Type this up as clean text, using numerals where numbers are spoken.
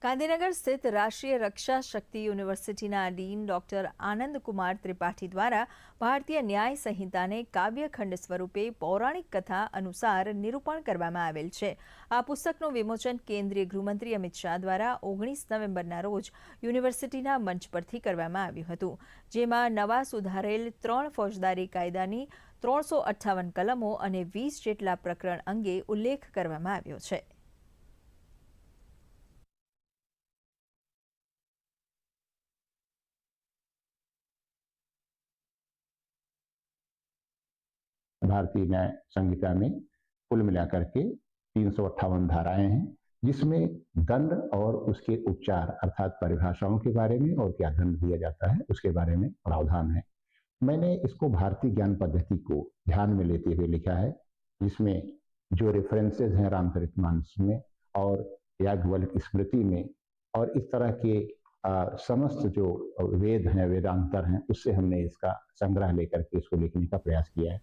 ગાંધીનગર સ્થિત રાષ્ટ્રીય રક્ષા શક્તિ યુનિવર્સિટીના ડીન ડોક્ટર આનંદ કુમાર ત્રિપાઠી દ્વારા ભારતીય ન્યાય સંહિતાને કાવ્યખંડ સ્વરૂપે પૌરાણિક કથા અનુસાર નિરૂપણ કરવામાં આવેલ છે. આ પુસ્તકનું વિમોચન કેન્દ્રીય ગૃહમંત્રી અમિત શાહ દ્વારા 19 નવેમ્બરના રોજ યુનિવર્સિટીના મંચ પરથી કરવામાં આવ્યું હતું, જેમાં નવા સુધારેલ 3 ફોજદારી કાયદાની 358 કલમો અને 20 જેટલા પ્રકરણ અંગે ઉલ્લેખ કરવામાં આવ્યો છે. भारतीय न्याय संहिता में कुल मिलाकर के 358 धाराएं हैं, जिसमें दंड और उसके उपचार अर्थात परिभाषाओं के बारे में और क्या दंड दिया जाता है उसके बारे में प्रावधान है. मैंने इसको भारतीय ज्ञान पद्धति को ध्यान में लेते हुए लिखा है, जिसमें जो रेफरेंसेज हैं रामचरितमानस में और याज्ञवल्क्य स्मृति में और इस तरह के समस्त जो वेद हैं, वेदांतर हैं, उससे हमने इसका संग्रह लेकर के इसको लिखने का प्रयास किया है.